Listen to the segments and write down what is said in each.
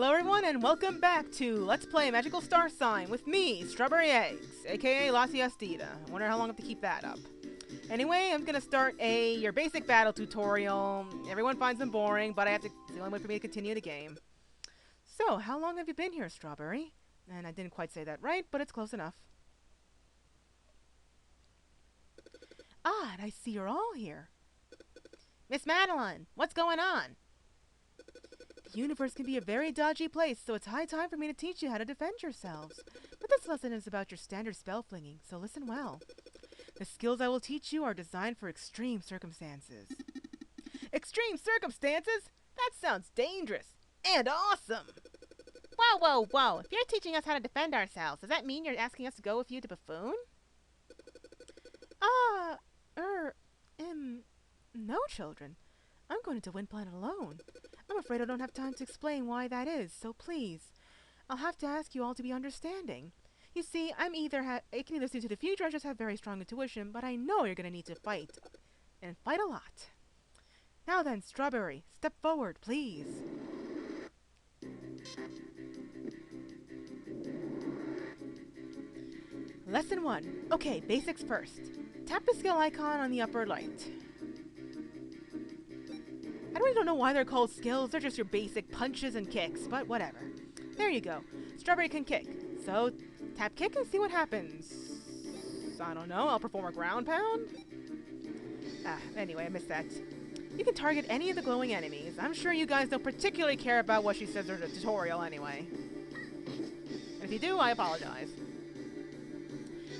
Hello everyone and welcome back to Let's Play Magical Starsign with me, Strawberry Eggs, aka Laciastida. I wonder how long I have to keep that up. Anyway, I'm gonna start your basic battle tutorial. Everyone finds them boring, but it's the only way for me to continue the game. So, how long have you been here, Strawberry? And I didn't quite say that right, but it's close enough. Ah, and I see you're all here. Miss Madeline, what's going on? The universe can be a very dodgy place, so it's high time for me to teach you how to defend yourselves. But this lesson is about your standard spell flinging, so listen well. The skills I will teach you are designed for extreme circumstances. Extreme circumstances? That sounds dangerous and awesome! Whoa, whoa, whoa. If you're teaching us how to defend ourselves, does that mean you're asking us to go with you to Buffoon? No, children. I'm going to Wind Planet alone. I'm afraid I don't have time to explain why that is, so please, I'll have to ask you all to be understanding. You see, I can either see to the future, I just have very strong intuition, but I know you're going to need to fight. And fight a lot. Now then, Strawberry, step forward, please. Lesson 1. Okay, basics first. Tap the skill icon on the upper right. I really don't know why they're called skills, they're just your basic punches and kicks, but whatever. There you go. Strawberry can kick. So, tap kick and see what happens. I don't know, I'll perform a ground pound? Anyway, I missed that. You can target any of the glowing enemies. I'm sure you guys don't particularly care about what she says in the tutorial anyway. And if you do, I apologize.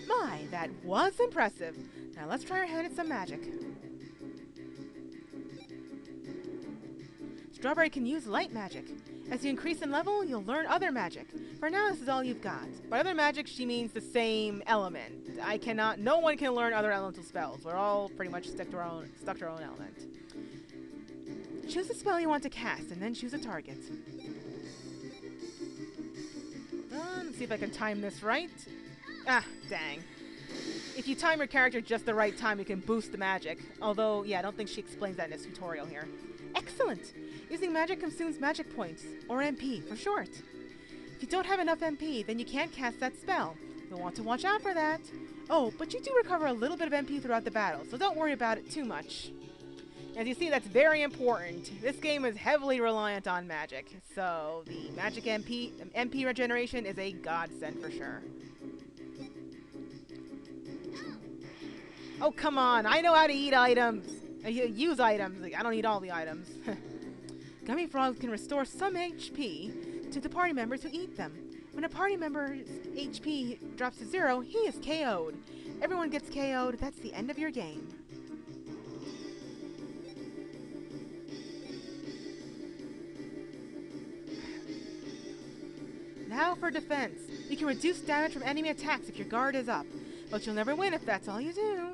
My, that was impressive. Now let's try our hand at some magic. Strawberry can use light magic. As you increase in level, you'll learn other magic. For now, this is all you've got. By other magic, she means the same element. No one can learn other elemental spells. We're all pretty much stuck to our own element. Choose the spell you want to cast, and then choose a target. Let's see if I can time this right. Ah, dang. If you time your character just the right time, you can boost the magic. Although, yeah, I don't think she explains that in this tutorial here. Excellent! Using magic consumes magic points, or MP for short. If you don't have enough MP, then you can't cast that spell. You'll want to watch out for that. Oh, but you do recover a little bit of MP throughout the battle, so don't worry about it too much. As you see, that's very important. This game is heavily reliant on magic, so the magic MP regeneration is a godsend for sure. Oh, come on! I know how to eat items! Use items. I don't need all the items. Gummy frogs can restore some HP to the party members who eat them. When a party member's HP drops to 0, he is KO'd. Everyone gets KO'd. That's the end of your game. Now for defense. You can reduce damage from enemy attacks if your guard is up, but you'll never win if that's all you do.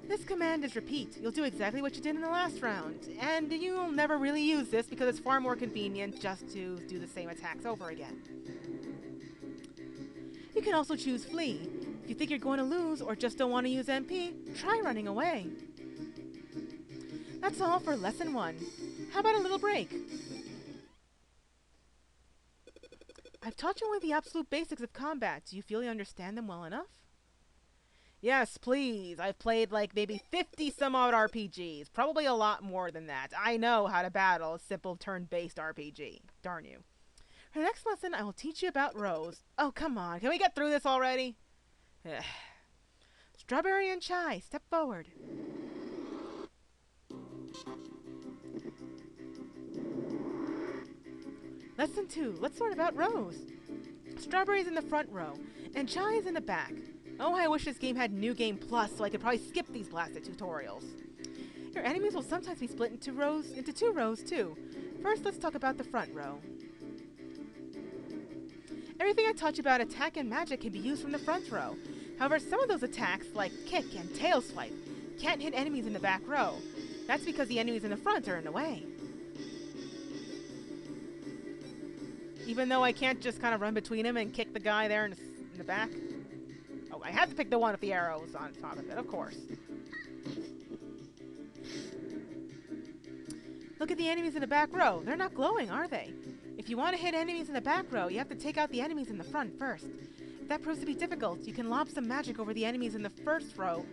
This command is repeat. You'll do exactly what you did in the last round, and you'll never really use this because it's far more convenient just to do the same attacks over again. You can also choose flee. If you think you're going to lose or just don't want to use MP, try running away. That's all for lesson 1. How about a little break? I've taught you only the absolute basics of combat. Do you feel you understand them well enough? Yes, please. I've played like maybe 50 some odd RPGs. Probably a lot more than that. I know how to battle a simple turn-based RPG. Darn you. For the next lesson, I will teach you about Rose. Oh, come on. Can we get through this already? Strawberry and Chai, step forward. Lesson 2. Let's learn about Rose. Strawberry's in the front row, and Chai is in the back. Oh, I wish this game had New Game Plus so I could probably skip these blasted tutorials. Your enemies will sometimes be split into two rows too. First, let's talk about the front row. Everything I taught you about attack and magic can be used from the front row. However, some of those attacks, like kick and tail swipe, can't hit enemies in the back row. That's because the enemies in the front are in the way. Even though I can't just kind of run between them and kick the guy there in the back. Oh, I had to pick the one with the arrows on top of it, of course. Look at the enemies in the back row. They're not glowing, are they? If you want to hit enemies in the back row, you have to take out the enemies in the front first. If that proves to be difficult, you can lob some magic over the enemies in the first row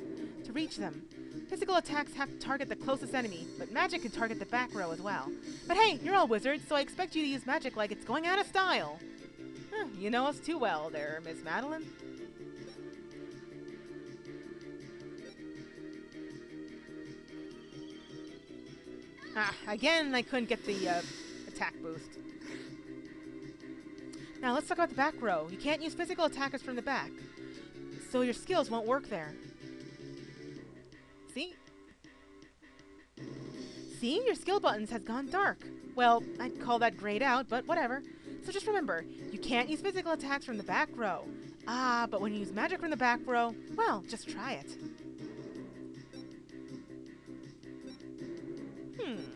to reach them. Physical attacks have to target the closest enemy, but magic can target the back row as well. But hey, you're all wizards, so I expect you to use magic like it's going out of style. You know us too well there, Miss Madeline. Again, I couldn't get the attack boost. Now let's talk about the back row. You can't use physical attackers from the back, so your skills won't work there. See? See? Your skill buttons has gone dark. Well, I'd call that grayed out, but whatever. So just remember, you can't use physical attacks from the back row. But when you use magic from the back row, well, just try it.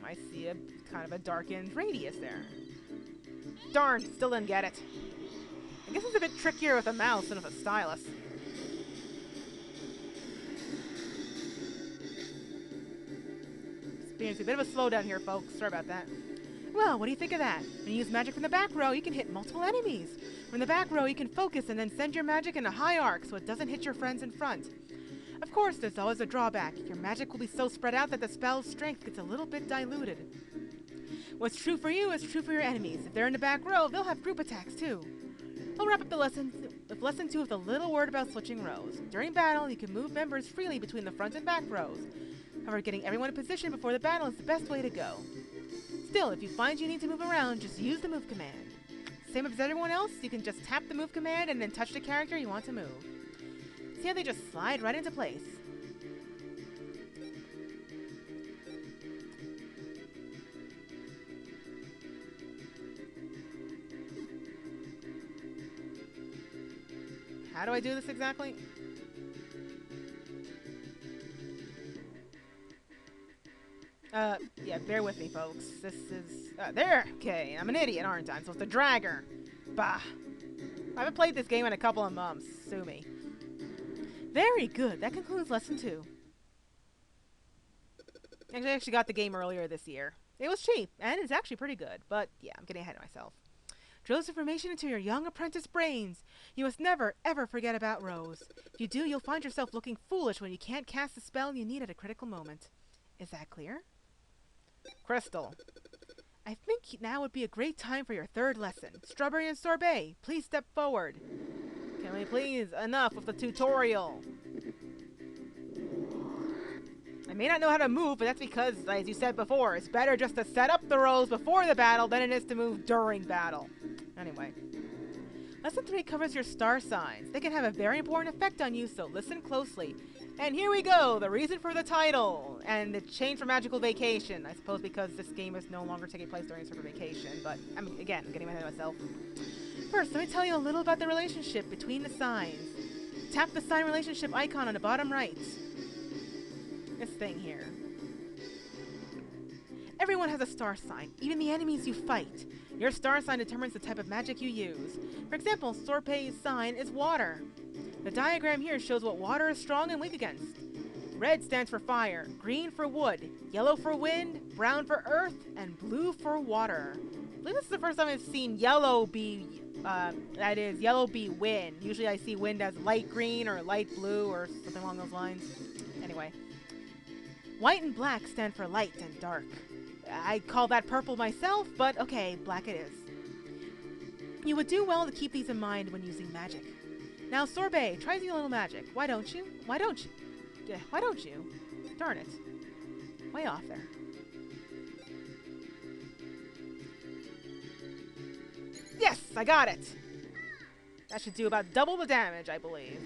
I see a kind of a darkened radius there. Darn, still didn't get it. I guess it's a bit trickier with a mouse than with a stylus. Experiencing a bit of a slowdown here, folks. Sorry about that. Well, what do you think of that? When you use magic from the back row, you can hit multiple enemies. From the back row, you can focus and then send your magic in a high arc so it doesn't hit your friends in front. Of course, there's always a drawback. Your magic will be so spread out that the spell's strength gets a little bit diluted. What's true for you is true for your enemies. If they're in the back row, they'll have group attacks too. We'll wrap up the lesson with lesson 2 with a little word about switching rows. During battle, you can move members freely between the front and back rows. However, getting everyone in position before the battle is the best way to go. Still, if you find you need to move around, just use the move command. Same as everyone else, you can just tap the move command and then touch the character you want to move. See how they just slide right into place. How do I do this exactly? Yeah, bear with me, folks. This is... there! Okay, I'm an idiot, aren't I? I'm supposed to drag her. Bah. I haven't played this game in a couple of months. Sue me. Very good. That concludes lesson 2. I actually got the game earlier this year. It was cheap, and it's actually pretty good. But, yeah, I'm getting ahead of myself. Drill this information into your young apprentice brains. You must never, ever forget about rows. If you do, you'll find yourself looking foolish when you can't cast the spell you need at a critical moment. Is that clear? Crystal. I think now would be a great time for your 3rd lesson. Strawberry and Sorbet, please step forward. Can we please? Enough with the tutorial. I may not know how to move, but that's because, as you said before, it's better just to set up the rows before the battle than it is to move during battle. Anyway. Lesson 3 covers your star signs. They can have a very important effect on you, so listen closely. And here we go, the reason for the title, and the change for Magical Vacation. I suppose because this game is no longer taking place during summer vacation, but again, I'm getting ahead of myself. First, let me tell you a little about the relationship between the signs. Tap the sign relationship icon on the bottom right. This thing here. Everyone has a star sign, even the enemies you fight. Your star sign determines the type of magic you use. For example, Sorbet's sign is water. The diagram here shows what water is strong and weak against. Red stands for fire, green for wood, yellow for wind, brown for earth, and blue for water. I believe this is the first time I've seen yellow be, yellow be wind. Usually I see wind as light green or light blue or something along those lines. Anyway. White and black stand for light and dark. I'd call that purple myself, but okay, black it is. You would do well to keep these in mind when using magic. Now, Sorbet, try using a little magic. Why don't you? Why don't you? Why don't you? Darn it. Way off there. Yes, I got it! That should do about double the damage, I believe.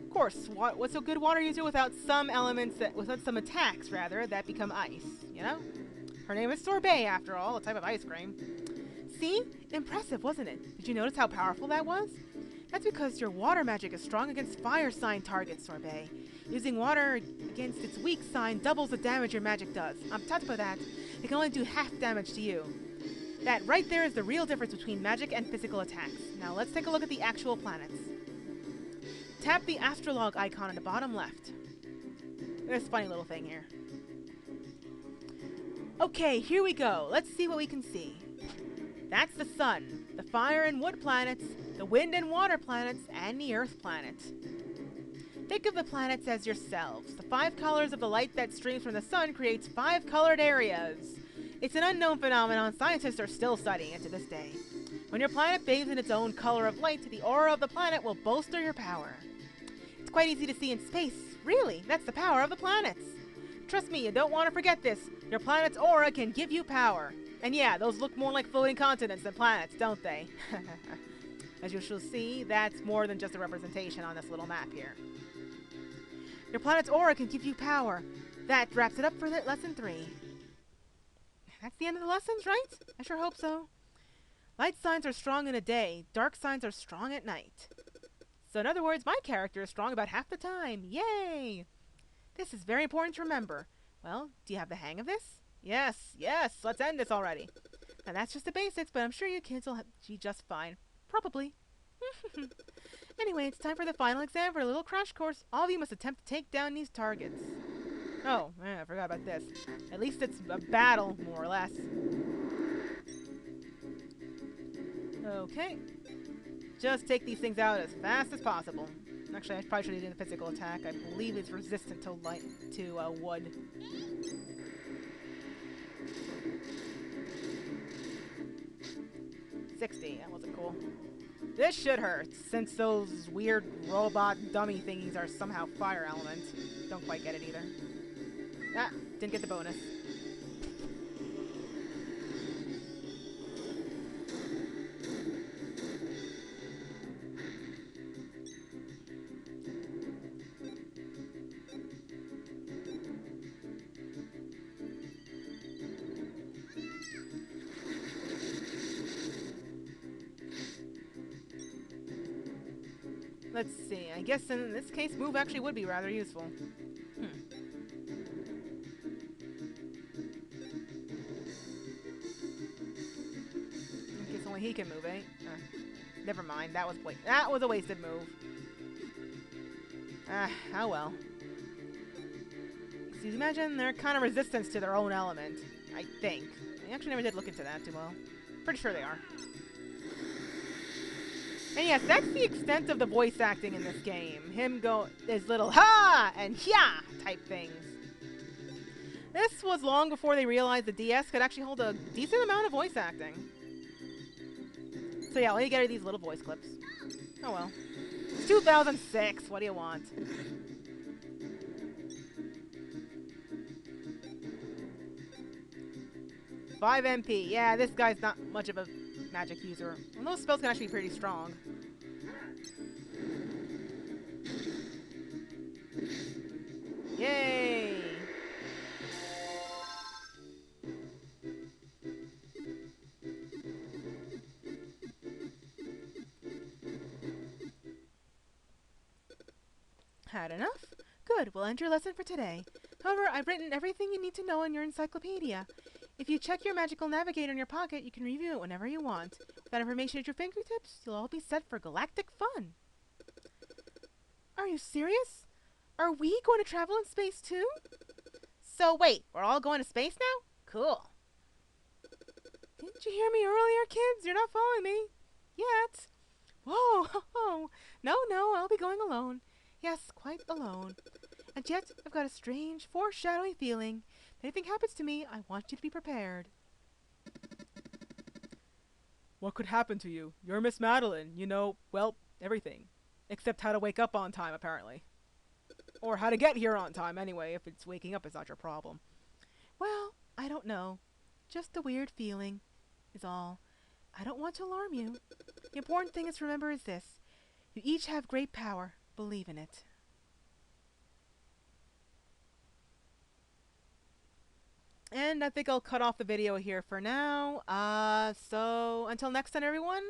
Of course, what's a good water user without some elements without some attacks, rather, that become ice, you know? Her name is Sorbet, after all, a type of ice cream. See? Impressive, wasn't it? Did you notice how powerful that was? That's because your water magic is strong against fire sign targets, Sorbet. Using water against its weak sign doubles the damage your magic does. On top of that, it can only do half damage to you. That right there is the real difference between magic and physical attacks. Now let's take a look at the actual planets. tap the astrologue icon on the bottom left. There's a funny little thing here. Okay, here we go. Let's see what we can see. That's the sun, the fire and wood planets, the wind and water planets, and the earth planet. Think of the planets as yourselves. The 5 colors of the light that streams from the sun creates 5 colored areas. It's an unknown phenomenon. Scientists are still studying it to this day. When your planet bathes in its own color of light, the aura of the planet will bolster your power. It's quite easy to see in space. Really, that's the power of the planets. Trust me, you don't want to forget this. Your planet's aura can give you power. And yeah, those look more like floating continents than planets, don't they? As you shall see, that's more than just a representation on this little map here. Your planet's aura can give you power. That wraps it up for lesson 3. That's the end of the lessons, right? I sure hope so. Light signs are strong in the day. Dark signs are strong at night. So in other words, my character is strong about half the time. Yay! This is very important to remember. Well, do you have the hang of this? Yes, yes, let's end this already. And that's just the basics, but I'm sure you kids will be just fine. Probably. Anyway, it's time for the final exam for a little crash course. All of you must attempt to take down these targets. Oh, I forgot about this. At least it's a battle, more or less. Okay. Just take these things out as fast as possible. Actually, I probably should have done a physical attack. I believe it's resistant to wood. $60. That wasn't cool. This should hurt, since those weird robot dummy thingies are somehow fire elements. Don't quite get it either. Ah, didn't get the bonus. Let's see, I guess in this case, move actually would be rather useful. I guess only he can move, eh? Never mind, that was a wasted move. Oh well. So you imagine they're kind of resistant to their own element, I think. I actually never did look into that too well. Pretty sure they are. And yes, that's the extent of the voice acting in this game. Him go his little ha and yeah type things. This was long before they realized the DS could actually hold a decent amount of voice acting. So yeah, all you get are these little voice clips. Oh well. It's 2006, what do you want? Five MP. Yeah, this guy's not much of a magic user. Well, those spells can actually be pretty strong. Yay! Had enough? Good, we'll end your lesson for today. However, I've written everything you need to know in your encyclopedia. If you check your magical navigator in your pocket, you can review it whenever you want. With that information at your fingertips, you'll all be set for galactic fun. Are you serious? Are we going to travel in space too? So wait, we're all going to space now? Cool. Didn't you hear me earlier, kids? You're not following me. Yet. Whoa, no, I'll be going alone. Yes, quite alone. And yet, I've got a strange, foreshadowing feeling. If anything happens to me, I want you to be prepared. What could happen to you? You're Miss Madeline. You know, well, everything. Except how to wake up on time, apparently. Or how to get here on time, anyway, if it's waking up is not your problem. Well, I don't know. Just a weird feeling is all. I don't want to alarm you. The important thing to remember is this. You each have great power. Believe in it. And I think I'll cut off the video here for now. So until next time, everyone,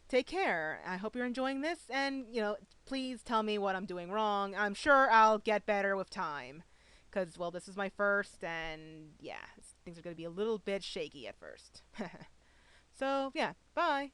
take care. I hope you're enjoying this, and, you know, please tell me what I'm doing wrong. I'm sure I'll get better with time. Because, well, this is my first, and, yeah, things are going to be a little bit shaky at first. So, yeah, bye.